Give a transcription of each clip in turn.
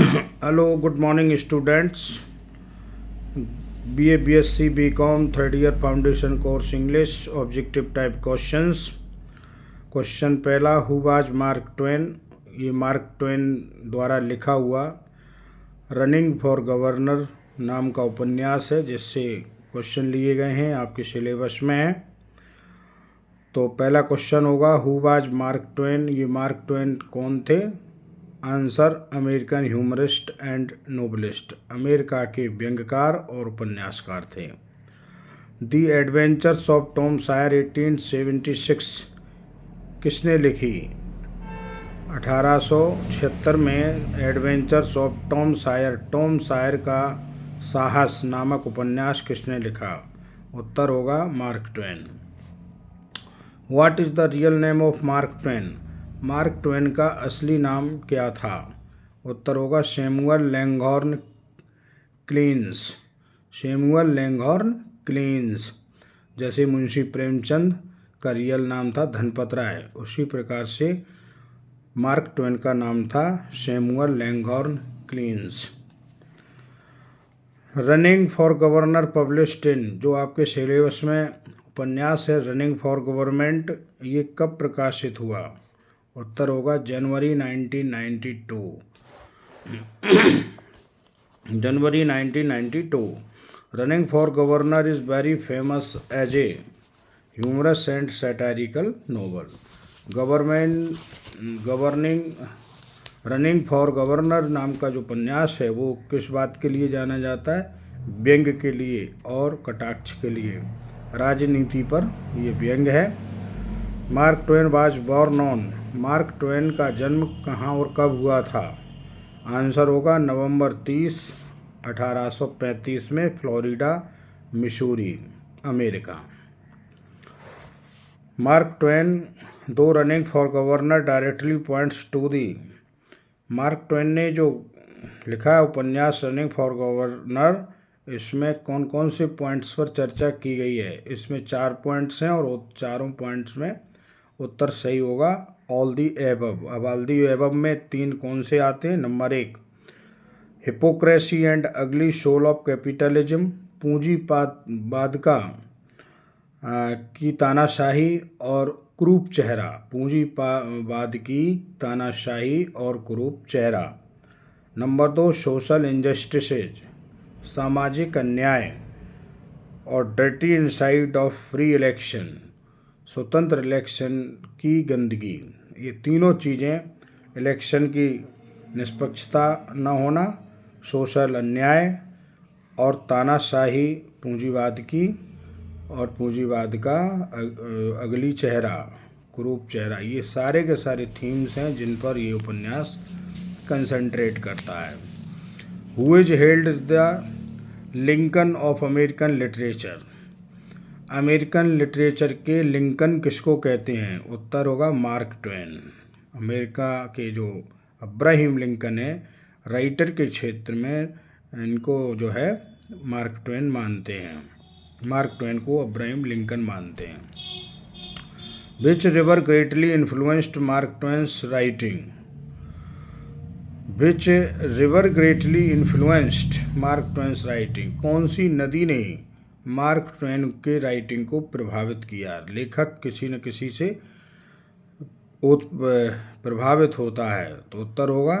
Hello, good morning, students. BA, BSc, BCom, third year foundation course English, objective type questions. Question पहला, who was mark Twain. ये mark Twain द्वारा लिखा हुआ running for governor नाम का उपन्यास है, जिससे क्वेश्चन लिए गए हैं, आपके सिलेबस में है। तो पहला क्वेश्चन होगा, हु वाज मार्क ट्वेन। ये मार्क ट्वेन कौन थे? Answer, American humourist and novelist, America के व्यंग्यकार और उपन्यासकार थे। दी एडवेंचर्स ऑफ टॉम सायर 1876 किसने लिखी? 1876 में एडवेंचर्स ऑफ टॉम सायर का साहस नामक उपन्यास किसने लिखा? उत्तर होगा Mark Twain. What is the real name of Mark Twain. Mark Twain का असली नाम क्या था? उत्तर होगा Samuel Langhorne Clemens. Samuel Langhorne Clemens. जैसे मुंशी प्रेमचंद का रियल नाम था धनपत राय, उसी प्रकार से मार्क ट्वेन का नाम था Samuel Langhorne Clemens. Running for governor published in, जो आपके सिलेबस में उपन्यास है रनिंग फॉर गवर्नमेंट, ये कब प्रकाशित हुआ? उत्तर होगा जनवरी 1992। जनवरी 1992। Running for governor is very famous as a humorous and satirical novel. Running for governor नाम का जो उपन्यास है वो किस बात के लिए जाना जाता है? व्यंग्य के लिए और कटाक्ष के लिए। राजनीति पर ये व्यंग्य है। Mark Twain was born on. Mark Twain का जन्म कहाँ और कब हुआ था? आंसर होगा नवंबर 30, 1835 में Florida, Missouri, America. Mark Twain दो running for governor directly points to the. Mark Twain ने जो लिखा है उपन्यास रनिंग फॉर गवर्नर, इसमें कौन कौन से पॉइंट्स पर चर्चा की गई है? इसमें 4 पॉइंट्स हैं और चारों पॉइंट्स में उत्तर सही होगा ऑल दी एबव। अब ऑल दी एबव में 3 कौन से आते हैं? नंबर 1, हिपोक्रेसी एंड अगली सोल ऑफ कैपिटलिज्म, पूंजीवाद की तानाशाही और क्रूप चेहरा। पूंजीवाद की तानाशाही और क्रूप चेहरा। नंबर 2, सोशल इंजस्टिसेज, सामाजिक अन्याय और dirty inside of free election, स्वतंत्र इलेक्शन की गंदगी। ये तीनों चीज़ें, इलेक्शन की निष्पक्षता न होना, सोशल अन्याय और तानाशाही पूंजीवाद की, और पूंजीवाद का अगली चेहरा, क्रूप चेहरा, ये सारे के सारे थीम्स हैं जिन पर ये उपन्यास कंसंट्रेट करता है। Who is held the Lincoln of American literature. American literature के लिंकन किसको कहते हैं? उत्तर होगा मार्क ट्वेन। अमेरिका के जो अब्राहम लिंकन है, राइटर के क्षेत्र में इनको जो है मार्क ट्वेन मानते हैं। मार्क ट्वेन को अब्राहम लिंकन मानते हैं। Which river greatly influenced Mark Twain's writing. Which river greatly influenced Mark Twain's writing, कौन सी नदी ने मार्क ट्वेन के राइटिंग को प्रभावित किया? लेखक किसी न किसी से प्रभावित होता है, तो उत्तर होगा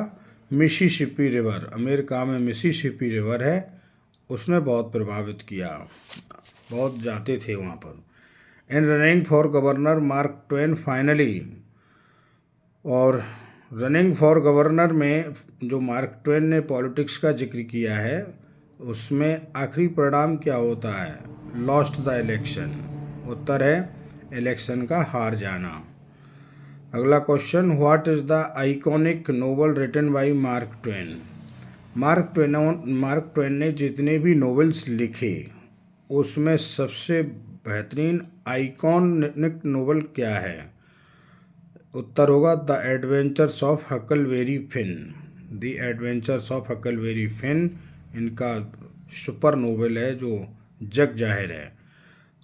मिसिसिपी रिवर। अमेरिका में मिसिसिपी रिवर है, उसने बहुत प्रभावित किया, बहुत जाते थे वहाँ पर। इन running for governor mark Twain finally, और रनिंग फॉर गवर्नर में जो मार्क ट्वेन ने पॉलिटिक्स का जिक्र किया है, उसमें आखिरी परिणाम क्या होता है? Lost the election. उत्तर है इलेक्शन का हार जाना। अगला question, what is the iconic novel written by Mark Twain. Mark Twain ने जितने भी नोवेल्स लिखे उसमें सबसे बेहतरीन आइकॉनिक नोवेल क्या है? उत्तर होगा the adventures of Huckleberry Finn. The adventures of Huckleberry Finn इनका सुपर नोवेल है जो जग जाहिर है।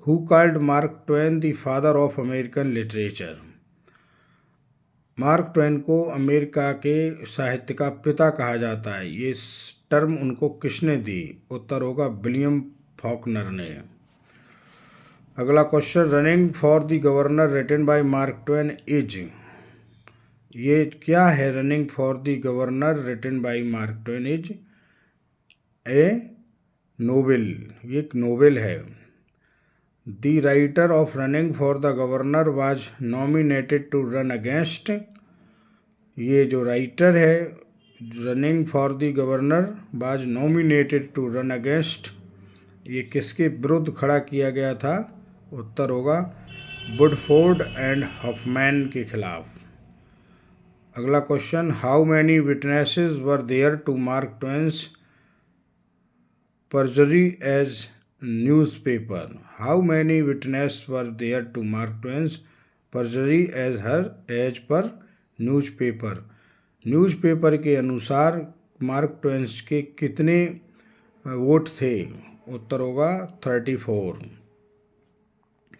Who called mark Twain the father of American literature. Mark Twain को अमेरिका के साहित्य का पिता कहा जाता है। ये टर्म उनको किसने दी? उत्तर होगा विलियम फॉकनर ने। अगला question, running for the governor written by Mark Twain is, ये क्या है? Running for the governor written by Mark Twain is a novel, ये एक नोवेल है। The writer of running for the governor was nominated to run against, ये जो writer है running for the governor was nominated to run against, ये किसके विरुद्ध खड़ा किया गया था? उत्तर होगा वुडफोर्ड एंड हॉफमैन के खिलाफ। अगला question, how many witnesses were there to Mark Twain's perjury as newspaper? How many witnesses were there to Mark Twain's perjury as per newspaper? Newspaper के अनुसार मार्क ट्वेन्स के कितने वोट थे? उत्तर होगा 34।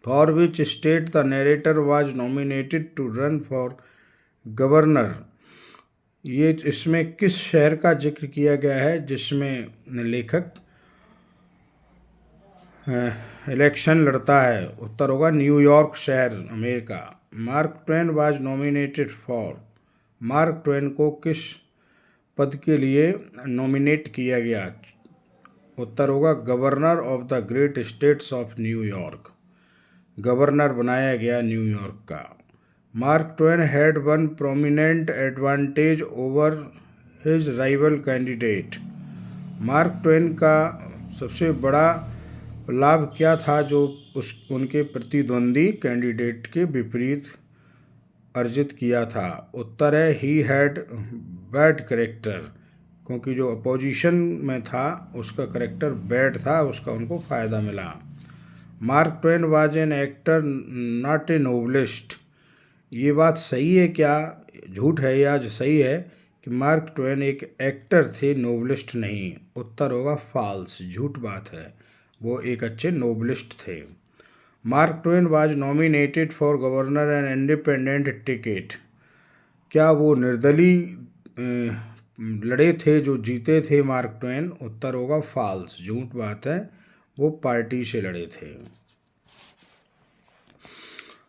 For which state the narrator was nominated to run for governor, ये इसमें किस शहर का जिक्र किया गया है जिसमें लेखक इलेक्शन लड़ता है? उत्तर होगा न्यूयॉर्क शहर, America. Mark Twain was nominated for, mark Twain को किस पद के लिए नॉमिनेट किया गया? उत्तर होगा governor of the great states of New York, governor बनाया गया न्यूयॉर्क का। Mark Twain had one prominent advantage over his rival candidate, mark Twain का सबसे बड़ा लाभ क्या था जो उनके प्रतिद्वंदी कैंडिडेट के विपरीत अर्जित किया था? उत्तर है ही हैड बैड करेक्टर, क्योंकि जो अपोजिशन में था उसका करेक्टर बैड था, उसका उनको फ़ायदा मिला। Mark Twain was an actor not a novelist, ये बात सही है क्या, झूठ है या सही है कि मार्क ट्वेन एक एक्टर थे, नोवेलिस्ट नहीं? उत्तर होगा फॉल्स, झूठ बात है, वो एक अच्छे नोवेलिस्ट थे। Mark Twain was nominated for governor an independent ticket, क्या वो निर्दलीय लड़े थे जो जीते थे मार्क ट्वेन? उत्तर होगा फॉल्स, झूठ बात है, वो पार्टी से लड़े थे।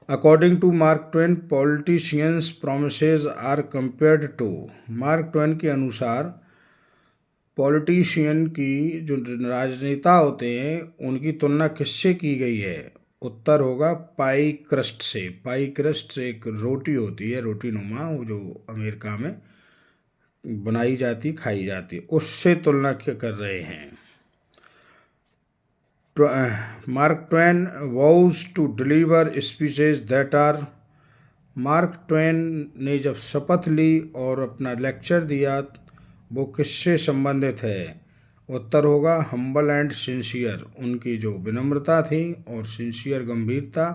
According to Mark Twain politicians promises are compared to, Mark Twain के अनुसार पॉलिटिशियन की जो राजनेता होते हैं उनकी तुलना किससे की गई है? उत्तर होगा पाई क्रस्ट से। पाई क्रस्ट एक रोटी होती है, रोटी नुमा, वो जो अमेरिका में बनाई जाती खाई जाती, उससे तुलना कर रहे हैं। Mark Twain was to deliver speeches that are, Mark Twain ने जब शपथ ली और अपना लेक्चर दिया वो किससे संबंधित है? उत्तर होगा हम्बल एंड सिंसियर, उनकी जो विनम्रता थी और सिंसियर गंभीरता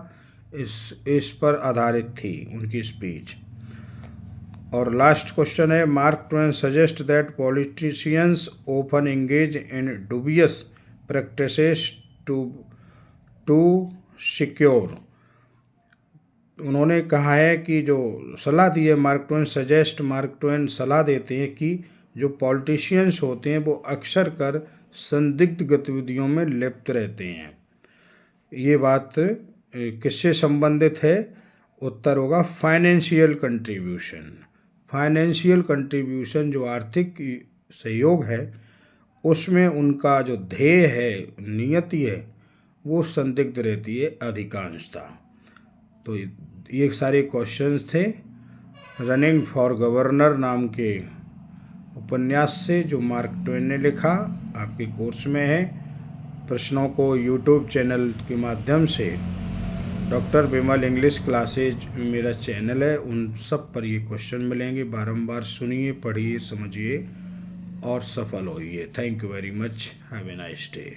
इस पर आधारित थी उनकी स्पीच। और लास्ट क्वेश्चन है, Mark Twain suggest that politicians often engage in dubious practices to secure, उन्होंने कहा है कि जो सलाह दी है Mark Twain suggest, Mark Twain सलाह देते हैं कि जो पॉलिटिशियंस होते हैं वो अक्सर कर संदिग्ध गतिविधियों में लिप्त रहते हैं। ये बात किससे संबंधित है? उत्तर होगा फाइनेंशियल कंट्रीब्यूशन। फाइनेंशियल कंट्रीब्यूशन जो आर्थिक सहयोग है उसमें उनका जो ध्येय है, नियति है, वो संदिग्ध रहती है अधिकांशता। तो ये सारे क्वेश्चंस थे रनिंग फॉर गवर्नर नाम के उपन्यास से जो मार्क ट्वेन ने लिखा, आपके कोर्स में है। प्रश्नों को यूट्यूब चैनल के माध्यम से डॉक्टर विमल इंग्लिश क्लासेज मेरा चैनल है, उन सब पर ये क्वेश्चन मिलेंगे। बारंबार सुनिए, पढ़िए, समझिए और सफल होइए। Thank you very much. Have a nice day.